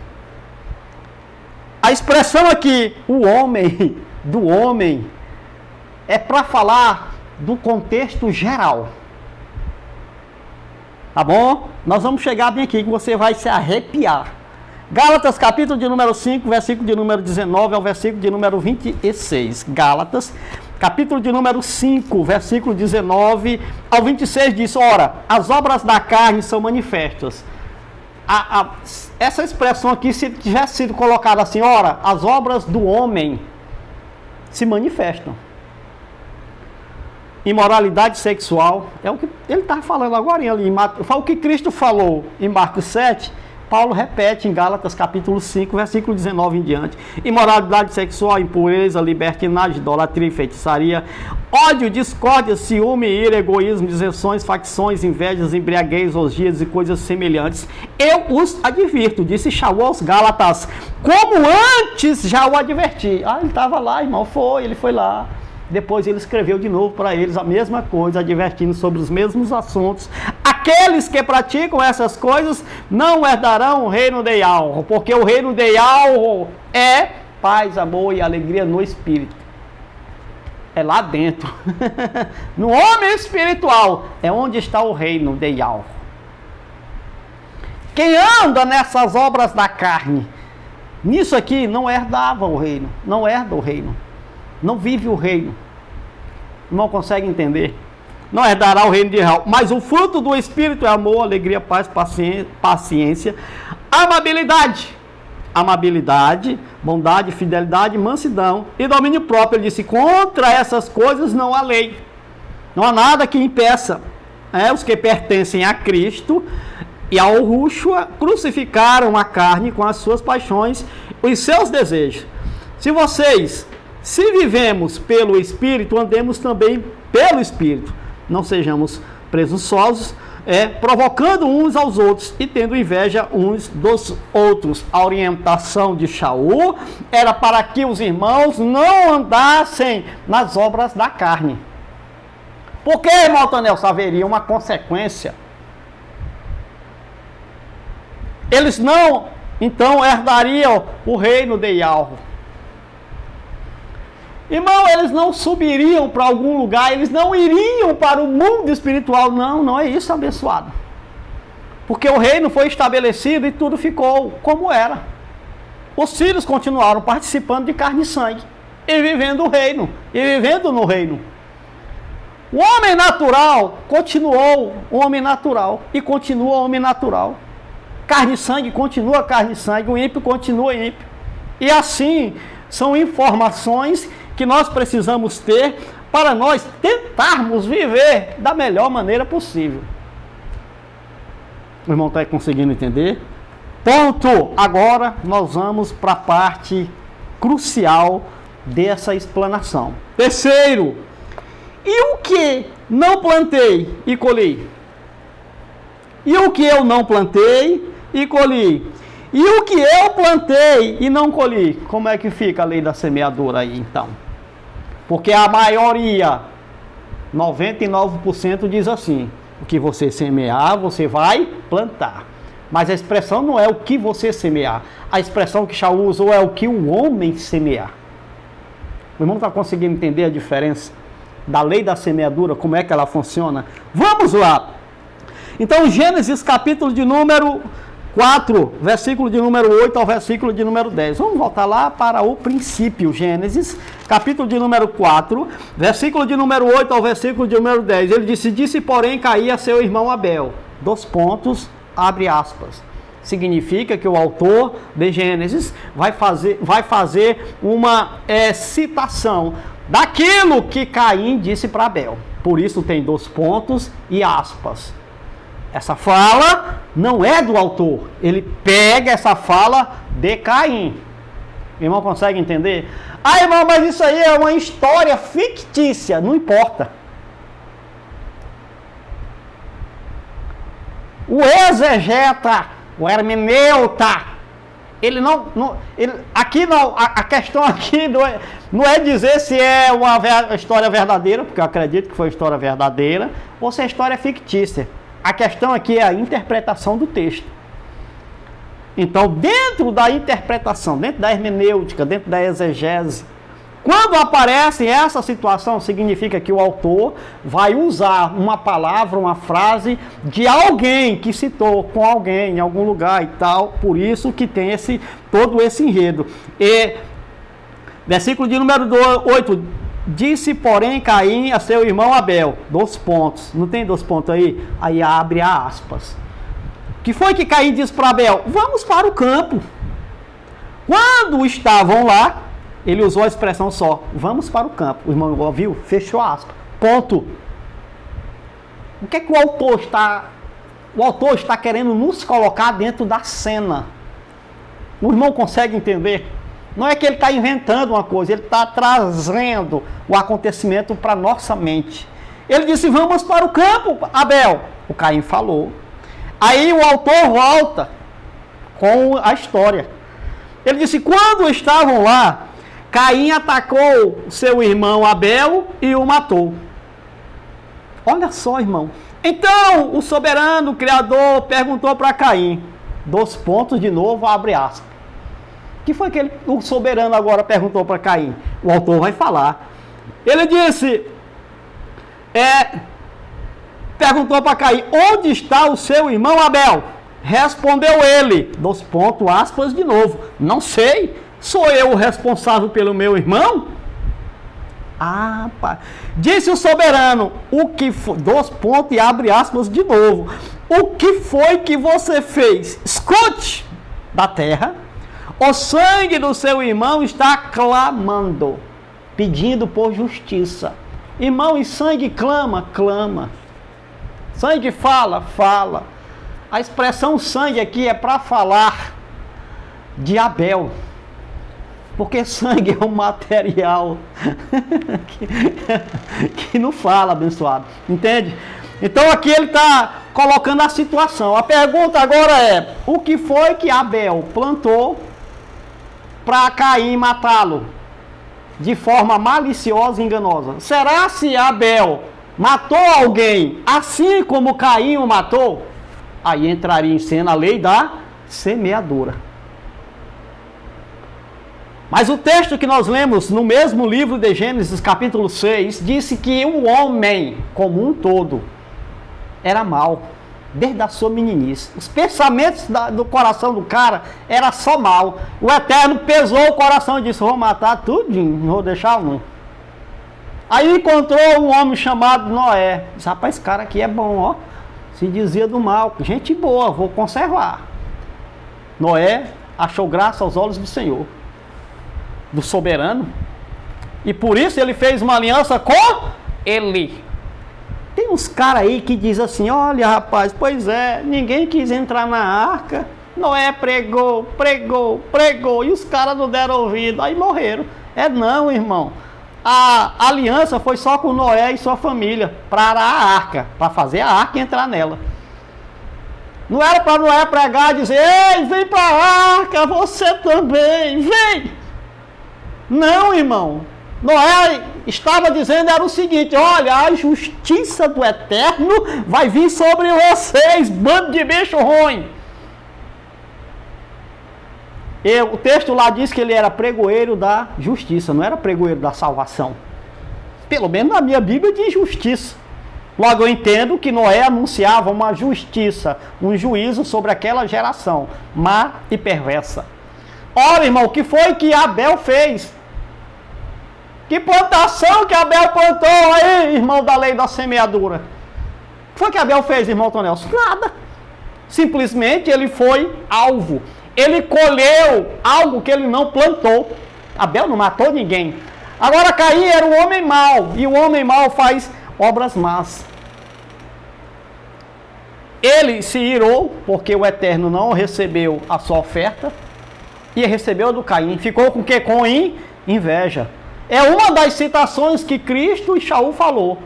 A expressão aqui, o homem, do homem, é para falar do contexto geral. Tá bom? Nós vamos chegar bem aqui que você vai se arrepiar. Gálatas, capítulo de número 5, versículo de número 19 ao versículo de número 26. Gálatas, capítulo de número 5, versículo 19 ao 26 diz: ora, as obras da carne são manifestas. Essa expressão aqui, se tivesse sido colocada assim, ora, as obras do homem se manifestam. Imoralidade sexual, é o que ele está falando agora ali, foi o que Cristo falou em Marcos 7, Paulo repete em Gálatas capítulo 5, versículo 19 em diante. Imoralidade sexual, impureza, libertinagem, idolatria e feitiçaria, ódio, discórdia, ciúme, ira, egoísmo, dissensões, facções, invejas, embriaguez, orgias e coisas semelhantes. Eu os advirto, disse Shaul aos Gálatas, como antes já o adverti. Ele estava lá, irmão, ele foi lá. Depois ele escreveu de novo para eles a mesma coisa, advertindo sobre os mesmos assuntos. Aqueles que praticam essas coisas não herdarão o reino de Yahweh, porque o reino de Yahweh é paz, amor e alegria no espírito. É lá dentro. No homem espiritual é onde está o reino de Yahweh. Quem anda nessas obras da carne, nisso aqui não herdava o reino, não herda o reino. Não vive o reino. Não consegue entender. Não herdará o reino de Israel. Mas o fruto do Espírito é amor, alegria, paz, paciência, amabilidade, bondade, fidelidade, mansidão e domínio próprio. Ele disse, contra essas coisas não há lei. Não há nada que impeça. Os que pertencem a Cristo e ao Yeshua crucificaram a carne com as suas paixões e os seus desejos. Se vivemos pelo Espírito, andemos também pelo Espírito. Não sejamos presunçosos, provocando uns aos outros e tendo inveja uns dos outros. A orientação de Shaul era para que os irmãos não andassem nas obras da carne. Porque, irmão Tonel, haveria uma consequência. Eles não, então, herdariam o reino de Yahweh. Irmão, eles não subiriam para algum lugar, eles não iriam para o mundo espiritual. Não é isso, abençoado. Porque o reino foi estabelecido e tudo ficou como era. Os filhos continuaram participando de carne e sangue, e vivendo o reino, e vivendo no reino. O homem natural continuou homem natural, e continua homem natural. Carne e sangue continua carne e sangue, o ímpio continua ímpio. E assim, são informações que nós precisamos ter para nós tentarmos viver da melhor maneira possível. O irmão está conseguindo entender? Ponto! Agora nós vamos para a parte crucial dessa explanação. Terceiro, e o que não plantei e colhi? E o que eu não plantei e colhi? E o que eu plantei e não colhi? Como é que fica a lei da semeadura aí, então? Porque a maioria, 99% diz assim, o que você semear, você vai plantar. Mas a expressão não é o que você semear. A expressão que Shaul usou é o que o homem semear. O irmão está conseguindo entender a diferença da lei da semeadura, como é que ela funciona? Vamos lá! Então, Gênesis capítulo de número 4, versículo de número 8 ao versículo de número 10. Vamos voltar lá para o princípio. Gênesis, capítulo de número 4, versículo de número 8 ao versículo de número 10. Ele disse porém, Caim a seu irmão Abel. Abre aspas. Significa que o autor de Gênesis vai fazer uma citação daquilo que Caim disse para Abel. Por isso tem e aspas. Essa fala não é do autor. Ele pega essa fala de Caim. O irmão consegue entender? Irmão, mas isso aí é uma história fictícia. Não importa. O exegeta, o hermeneuta, ele a questão aqui não é dizer se é uma história verdadeira, porque eu acredito que foi uma história verdadeira, ou se é história fictícia. A questão aqui é a interpretação do texto. Então, dentro da interpretação, dentro da hermenêutica, dentro da exegese, quando aparece essa situação, significa que o autor vai usar uma palavra, uma frase de alguém que citou com alguém em algum lugar e tal, por isso que tem todo esse enredo. E versículo de número 8, disse, porém, Caim a seu irmão Abel. Não tem aí? Aí abre aspas. O que foi que Caim disse para Abel? Vamos para o campo. Quando estavam lá, ele usou a expressão só. Vamos para o campo. O irmão ouviu? Fechou aspas. Ponto. O que é que o autor está O autor está querendo nos colocar dentro da cena. O irmão consegue entender? Não é que ele está inventando uma coisa, ele está trazendo o acontecimento para nossa mente. Ele disse, vamos para o campo, Abel. O Caim falou. Aí o autor volta com a história. Ele disse, quando estavam lá, Caim atacou seu irmão Abel e o matou. Olha só, irmão. Então, o soberano, o Criador, perguntou para Caim. 2 pontos de novo, abre aspas. O que foi que o soberano agora perguntou para Caim? O autor vai falar. Ele disse, perguntou para Caim, onde está o seu irmão Abel? Respondeu ele, 2 pontos, aspas de novo. Não sei, sou eu o responsável pelo meu irmão? Ah, pai. Disse o soberano, o que foi, 2 pontos e abre aspas de novo. O que foi que você fez? Escute, da terra, o sangue do seu irmão está clamando, pedindo por justiça. Irmão, e sangue clama, clama. Sangue fala, fala. A expressão sangue aqui é para falar de Abel. Porque sangue é um material que não fala, abençoado. Entende? Então aqui ele está colocando a situação. A pergunta agora é, o que foi que Abel plantou para Caim matá-lo? De forma maliciosa e enganosa. Será se Abel matou alguém assim como Caim o matou? Aí entraria em cena a lei da semeadura. Mas o texto que nós lemos no mesmo livro de Gênesis, capítulo 6, disse que o homem, como um todo, era mau, desde a sua meninice. Os pensamentos do coração do cara era só mal. O Eterno pesou o coração e disse, vou matar tudinho, não vou deixar um. Aí encontrou um homem chamado Noé. Disse, rapaz, esse cara aqui é bom, ó. Se dizia do mal, gente boa, vou conservar. Noé achou graça aos olhos do Senhor, do soberano, e por isso ele fez uma aliança com ele. Tem uns caras aí que diz assim, olha rapaz, pois é, ninguém quis entrar na arca, Noé pregou, pregou, pregou, e os caras não deram ouvido, aí morreram. É não, irmão, a aliança foi só com Noé e sua família, para a arca, para fazer a arca e entrar nela. Não era para Noé pregar e dizer, ei, vem para a arca, você também, vem. Não, irmão. Noé estava dizendo era o seguinte, olha, a justiça do Eterno vai vir sobre vocês, bando de bicho ruim. O texto lá diz que ele era pregoeiro da justiça, não era pregoeiro da salvação. Pelo menos na minha Bíblia diz justiça. Logo eu entendo que Noé anunciava uma justiça, um juízo sobre aquela geração má e perversa. Olha, irmão, o que foi que Abel fez? Que plantação que Abel plantou aí, irmão da lei da semeadura? O que foi que Abel fez, irmão Tonelson? Nada. Simplesmente ele foi alvo. Ele colheu algo que ele não plantou. Abel não matou ninguém. Agora Caim era um homem mau. E o homem mau faz obras más. Ele se irou porque o Eterno não recebeu a sua oferta. E recebeu a do Caim. Ficou com o quê? Com inveja. É uma das citações que Cristo e Shaul falou,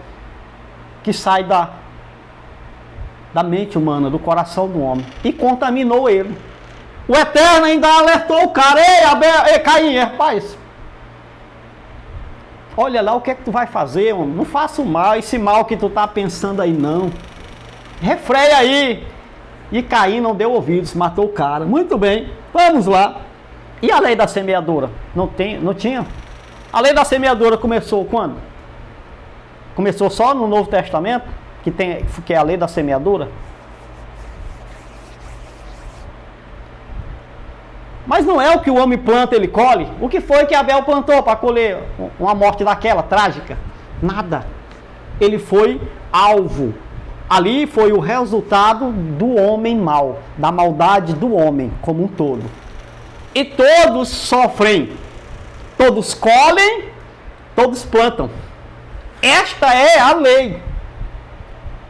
que sai da mente humana, do coração do homem, e contaminou ele. O Eterno ainda alertou o cara, ei, Abel, ei, Caim, rapaz, olha lá o que é que tu vai fazer, homem. Não faça o mal, esse mal que tu tá pensando aí não. Refreia aí. E Caim não deu ouvidos, matou o cara. Muito bem, vamos lá. E a lei da semeadura? Não tinha? A lei da semeadura começou quando? Começou só no Novo Testamento, que é a lei da semeadura? Mas não é o que o homem planta, ele colhe. O que foi que Abel plantou para colher uma morte daquela trágica? Nada. Ele foi alvo. Ali foi o resultado do homem mau, da maldade do homem como um todo. E todos sofrem. Todos colhem, todos plantam. Esta é a lei.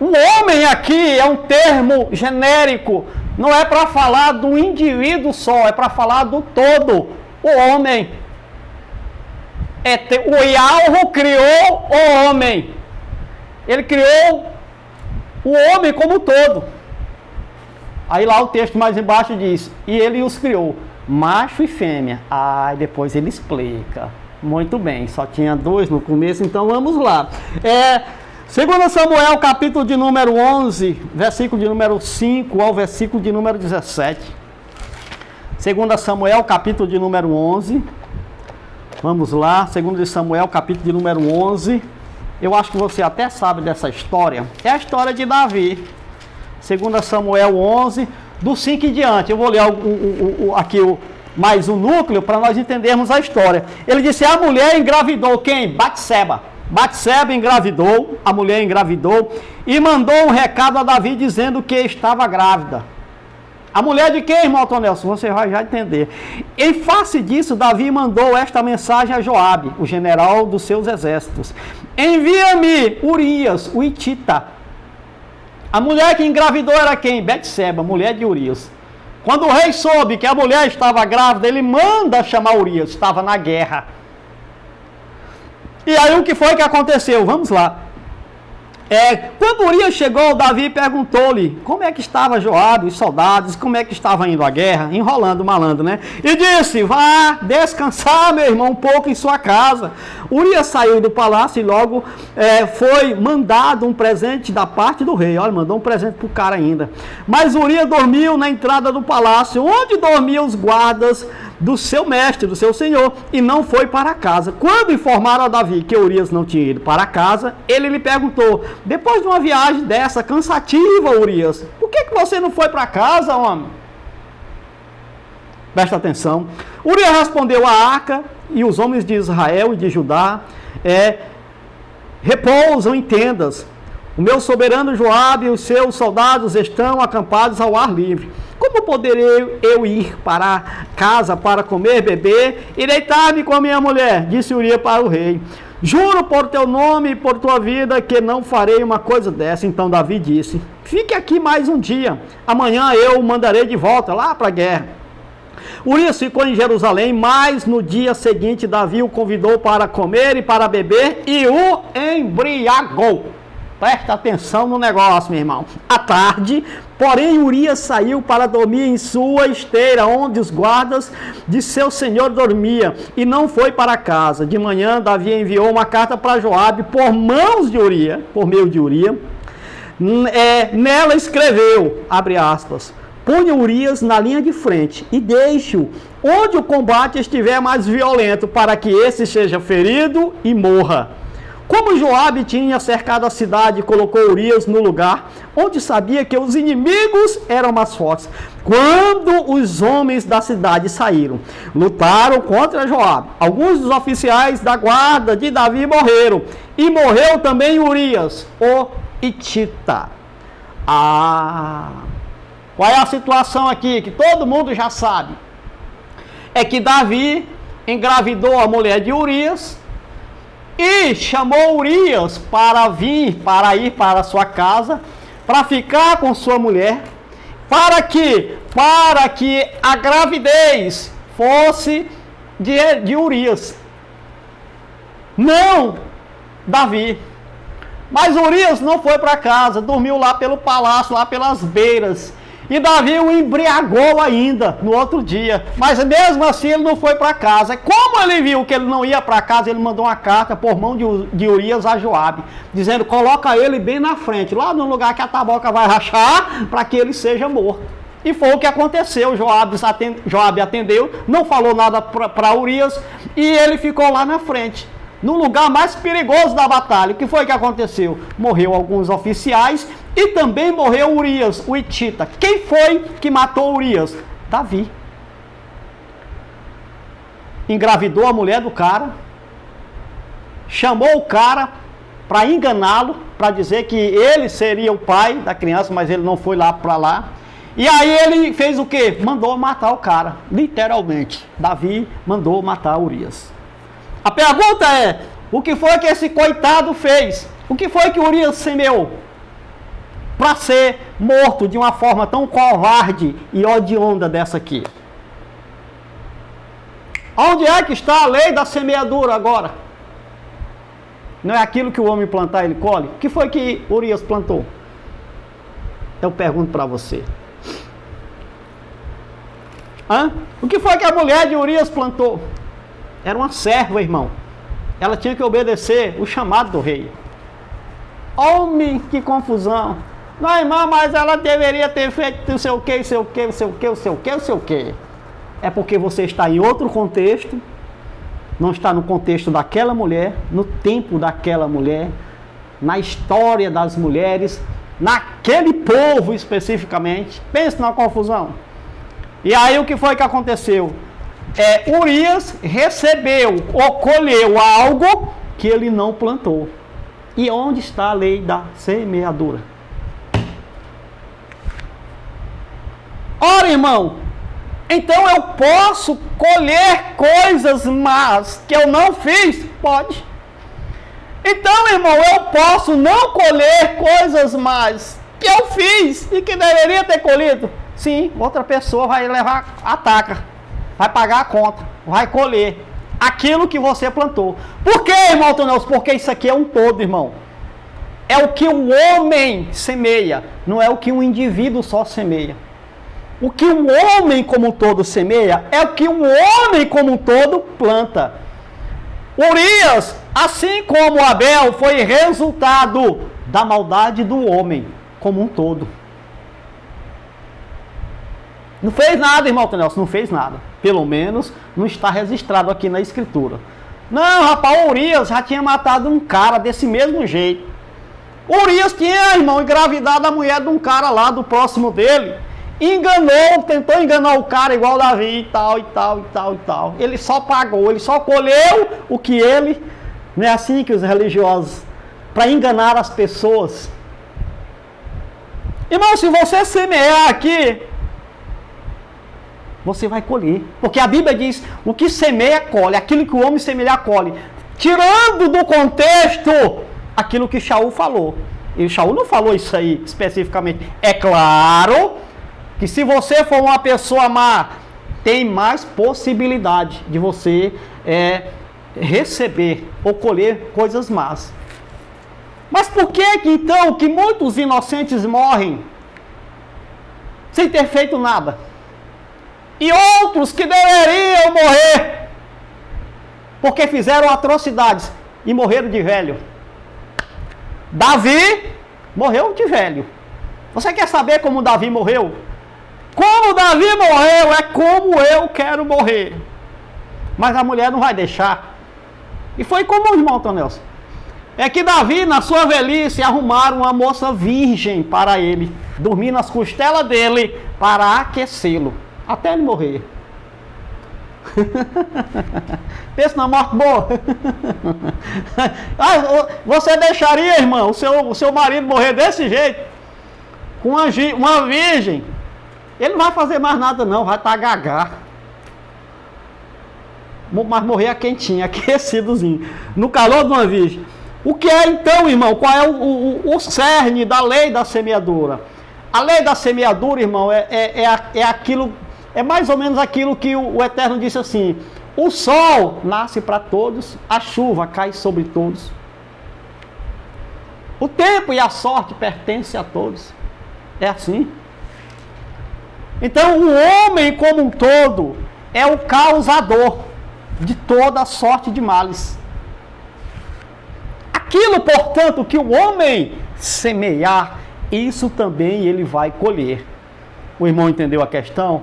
O homem aqui é um termo genérico, não é para falar do indivíduo só, é para falar do todo. O homem. O Yahweh criou o homem. Ele criou o homem como um todo. Aí lá o texto mais embaixo diz, e ele os criou, macho e fêmea. Aí depois ele explica. Muito bem, só tinha 2 no começo, então vamos lá. 2 Samuel, capítulo de número 11, versículo de número 5 ao versículo de número 17. 2 Samuel, capítulo de número 11. Vamos lá, 2 Samuel, capítulo de número 11. Eu acho que você até sabe dessa história. É a história de Davi. 2 Samuel 11, do 5 em diante. Eu vou ler aqui mais um núcleo para nós entendermos a história. Ele disse, a mulher engravidou quem? Batseba. Batseba engravidou, a mulher engravidou, e mandou um recado a Davi dizendo que estava grávida. A mulher de quem, irmão Tonelson? Você vai já entender. Em face disso, Davi mandou esta mensagem a Joabe, o general dos seus exércitos. Envia-me Urias, o Hitita. A mulher que engravidou era quem? Batseba, mulher de Urias. Quando o rei soube que a mulher estava grávida, ele manda chamar Urias, estava na guerra. E aí o que foi que aconteceu? Vamos lá. Quando Urias chegou, Davi perguntou-lhe como é que estava Joabe, os soldados, como é que estava indo a guerra, enrolando o malandro, né? E disse, vá descansar, meu irmão, um pouco em sua casa. Urias saiu do palácio e logo foi mandado um presente da parte do rei. Olha, mandou um presente pro cara ainda. Mas Urias dormiu na entrada do palácio, onde dormiam os guardas do seu mestre, do seu senhor, e não foi para casa. Quando informaram a Davi que Urias não tinha ido para casa, ele lhe perguntou, depois de uma viagem dessa cansativa, Urias, por que você não foi para casa, homem? Presta atenção. Urias respondeu, a arca e os homens de Israel e de Judá repousam em tendas. O meu soberano Joabe e os seus soldados estão acampados ao ar livre. Como poderei eu ir para casa para comer, beber e deitar-me com a minha mulher? Disse Urias para o rei. Juro por teu nome e por tua vida que não farei uma coisa dessa. Então Davi disse, fique aqui mais um dia. Amanhã eu o mandarei de volta lá para a guerra. Urias ficou em Jerusalém, mas no dia seguinte Davi o convidou para comer e para beber e o embriagou. Presta atenção no negócio, meu irmão. À tarde, porém, Urias saiu para dormir em sua esteira, onde os guardas de seu senhor dormiam, e não foi para casa. De manhã, Davi enviou uma carta para Joabe por mãos de Urias, por meio de Urias. Nela escreveu, abre aspas, ponha Urias na linha de frente e deixe-o onde o combate estiver mais violento, para que esse seja ferido e morra. Como Joabe tinha cercado a cidade, colocou Urias no lugar onde sabia que os inimigos eram mais fortes. Quando os homens da cidade saíram, lutaram contra Joabe. Alguns dos oficiais da guarda de Davi morreram. E morreu também Urias, o Hitita. Qual é a situação aqui? Que todo mundo já sabe. É que Davi engravidou a mulher de Urias, e chamou Urias para ir para sua casa, para ficar com sua mulher, para que a gravidez fosse de Urias, não Davi. Mas Urias não foi para casa, dormiu lá pelo palácio, lá pelas beiras. E Davi o embriagou ainda no outro dia. Mas mesmo assim ele não foi para casa. Como ele viu que ele não ia para casa, ele mandou uma carta por mão de Urias a Joabe, dizendo, coloca ele bem na frente, lá no lugar que a taboca vai rachar, para que ele seja morto. E foi o que aconteceu. Joabe atendeu, não falou nada para Urias, e ele ficou lá na frente, no lugar mais perigoso da batalha. O que foi que aconteceu? Morreu alguns oficiais e também morreu Urias, o Hitita. Quem foi que matou Urias? Davi. Engravidou a mulher do cara, chamou o cara para enganá-lo, para dizer que ele seria o pai da criança, mas ele não foi lá para lá. E aí ele fez o quê? Mandou matar o cara, literalmente. Davi mandou matar Urias. A pergunta é, o que foi que esse coitado fez? O que foi que Urias semeou? para ser morto de uma forma tão covarde e odionda dessa aqui? Onde é que está a lei da semeadura agora? Não é aquilo que o homem plantar, ele colhe? O que foi que Urias plantou? Eu pergunto para você. O que foi que a mulher de Urias plantou? Era uma serva, irmão. Ela tinha que obedecer o chamado do rei. Homem, que confusão. Não, irmão, mas ela deveria ter feito não sei o que, não sei o que, não sei o que, não sei o que, não sei o que. É porque você está em outro contexto, não está no contexto daquela mulher, no tempo daquela mulher, na história das mulheres, naquele povo especificamente. Pense na confusão. E aí o que foi que aconteceu? Urias recebeu ou colheu algo que ele não plantou. E onde está a lei da semeadura? Ora, irmão, então eu posso colher coisas más que eu não fiz? Pode. Então, irmão, eu posso não colher coisas más que eu fiz e que deveria ter colhido? Sim, outra pessoa vai levar a taca, vai pagar a conta, vai colher aquilo que você plantou. Por quê, irmão Tonelson? Porque isso aqui é um todo, irmão. É o que o homem semeia, não é o que um indivíduo só semeia. O que um homem como um todo semeia é o que um homem como um todo planta. Urias, assim como Abel, foi resultado da maldade do homem como um todo. Não fez nada, irmão Tonelson, não fez nada. Pelo menos não está registrado aqui na escritura. Não, rapaz, Urias já tinha matado um cara desse mesmo jeito. Urias tinha, irmão, engravidado a mulher de um cara lá do próximo dele. Enganou, tentou enganar o cara igual Davi e tal, e tal, e tal, e tal. Ele só pagou, ele só colheu o que ele, não é assim que os religiosos, para enganar as pessoas. Irmão, se você semear aqui, você vai colher. Porque a Bíblia diz, o que semeia, colhe. Aquilo que o homem semear, colhe. Tirando do contexto aquilo que Shaul falou. E Shaul não falou isso aí especificamente. É claro que se você for uma pessoa má, tem mais possibilidade de você receber ou colher coisas más. Mas por que então que muitos inocentes morrem sem ter feito nada? E outros que deveriam morrer porque fizeram atrocidades e morreram de velho. Davi morreu de velho. Você quer saber como Davi morreu? Como Davi morreu é como eu quero morrer. Mas a mulher não vai deixar. E foi como o irmão Tonelson. É que Davi, na sua velhice, arrumaram uma moça virgem para ele, dormir nas costelas dele para aquecê-lo, até ele morrer. Pensa na morte boa. Você deixaria, irmão, o seu marido morrer desse jeito? Com uma virgem? Ele não vai fazer mais nada não, vai estar gaga. Mas morrer a quentinho, aquecidozinho, no calor de uma virgem. O que é então, irmão? Qual é o cerne da lei da semeadura? A lei da semeadura, irmão, aquilo, é mais ou menos aquilo que o Eterno disse assim: o sol nasce para todos, a chuva cai sobre todos. O tempo e a sorte pertencem a todos. É assim. Então, o homem como um todo é o causador de toda sorte de males. Aquilo, portanto, que o homem semear, isso também ele vai colher. O irmão entendeu a questão?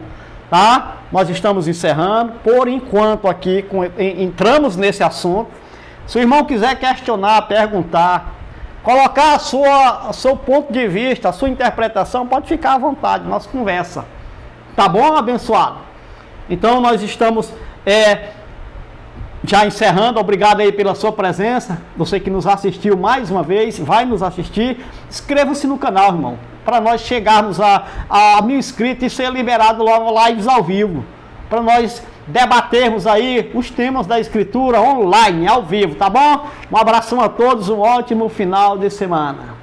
Tá? Nós estamos encerrando. Por enquanto aqui, entramos nesse assunto. Se o irmão quiser questionar, perguntar, colocar o seu ponto de vista, a sua interpretação, pode ficar à vontade, nossa conversa. Tá bom, abençoado? Então nós estamos já encerrando. Obrigado aí pela sua presença. Você que nos assistiu mais uma vez, vai nos assistir. Inscreva-se no canal, irmão, para nós chegarmos a 1000 inscritos e ser liberado logo lives ao vivo, para nós debatermos aí os temas da escritura online, ao vivo, tá bom? Um abração a todos, um ótimo final de semana.